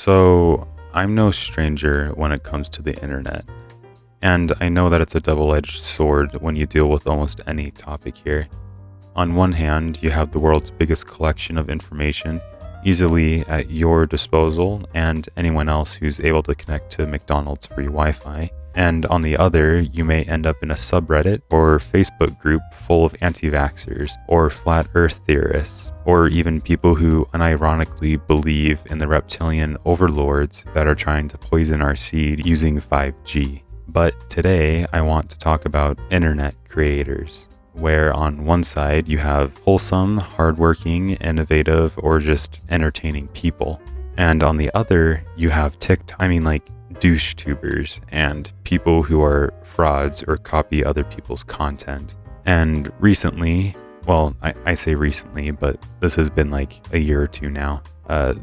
So, I'm no stranger when it comes to the internet, and I know that it's a double-edged sword when you deal with almost any topic here. On one hand, you have the world's biggest collection of information easily at your disposal and anyone else who's able to connect to McDonald's free Wi-Fi. And on the other, you may end up in a subreddit or Facebook group full of anti-vaxxers or flat earth theorists, or even people who unironically believe in the reptilian overlords that are trying to poison our seed using 5G. But today, I want to talk about internet creators, where on one side you have wholesome, hardworking, innovative, or just entertaining people. And on the other, you have douche tubers and people who are frauds or copy other people's content. And recently, well, I say recently, but this has been like a year or two now,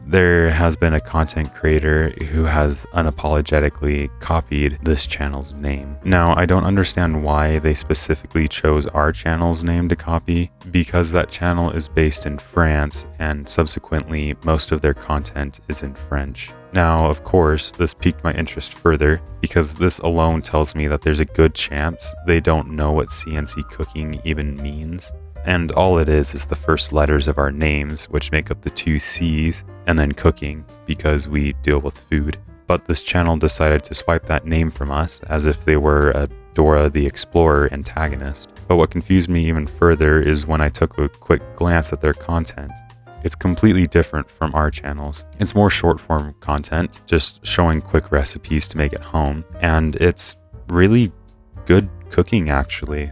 there has been a content creator who has unapologetically copied this channel's name. Now, I don't understand why they specifically chose our channel's name to copy, because that channel is based in France and subsequently most of their content is in French. Now, of course, this piqued my interest further because this alone tells me that there's a good chance they don't know what CNC cooking even means. And all it is the first letters of our names, which make up the two C's, and then cooking, because we deal with food. But this channel decided to swipe that name from us as if they were a Dora the Explorer antagonist. But what confused me even further is when I took a quick glance at their content. It's completely different from our channels. It's more short-form content, just showing quick recipes to make at home, and it's really good cooking actually.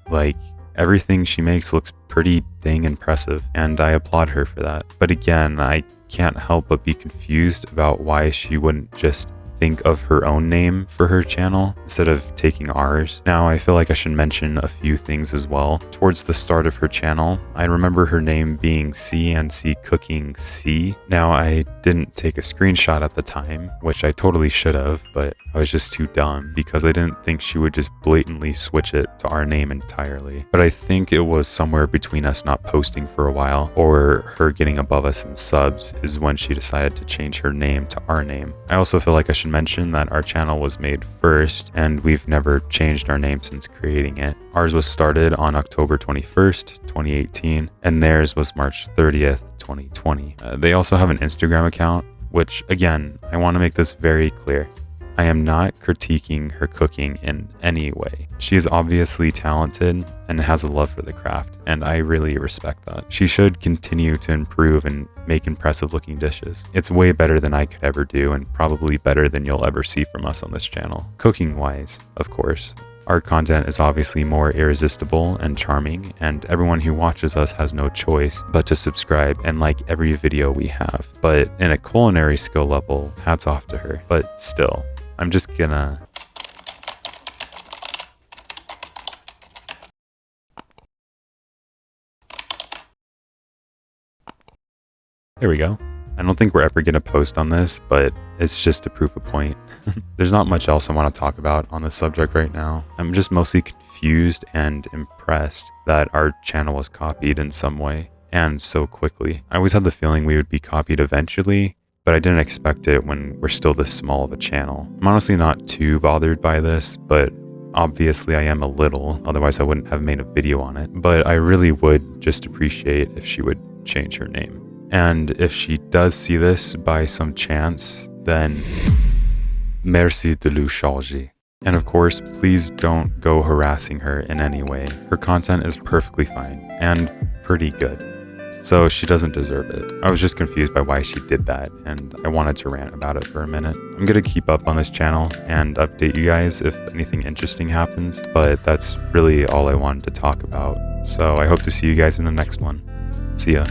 Like, everything she makes looks pretty dang impressive, and I applaud her for that. But again, I can't help but be confused about why she wouldn't just think of her own name for her channel instead of taking ours. Now, I feel like I should mention a few things as well. Towards the start of her channel, I remember her name being CNC Cooking C. Now, I didn't take a screenshot at the time, which I totally should have, but I was just too dumb because I didn't think she would just blatantly switch it to our name entirely. But I think it was somewhere between us not posting for a while or her getting above us in subs is when she decided to change her name to our name. I also feel like I should mention that our channel was made first and we've never changed our name since creating it. Ours was started on October 21st, 2018, and theirs was March 30th, 2020. They also have an Instagram account, which again, I want to make this very clear. I am not critiquing her cooking in any way. She is obviously talented and has a love for the craft, and I really respect that. She should continue to improve and make impressive looking dishes. It's way better than I could ever do, and probably better than you'll ever see from us on this channel. Cooking wise, of course. Our content is obviously more irresistible and charming, and everyone who watches us has no choice but to subscribe and like every video we have. But in a culinary skill level, hats off to her. But still, I'm just gonna... There we go. I don't think we're ever gonna post on this, but it's just to prove a point. There's not much else I want to talk about on this subject right now. I'm just mostly confused and impressed that our channel was copied in some way, and so quickly. I always had the feeling we would be copied eventually, but I didn't expect it when we're still this small of a channel. I'm honestly not too bothered by this, but obviously I am a little, otherwise I wouldn't have made a video on it. But I really would just appreciate if she would change her name. And if she does see this by some chance, then merci de le changer. And of course, please don't go harassing her in any way. Her content is perfectly fine and pretty good, so she doesn't deserve it. I was just confused by why she did that, and I wanted to rant about it for a minute. I'm gonna keep up on this channel and update you guys if anything interesting happens, but that's really all I wanted to talk about. So I hope to see you guys in the next one. See ya.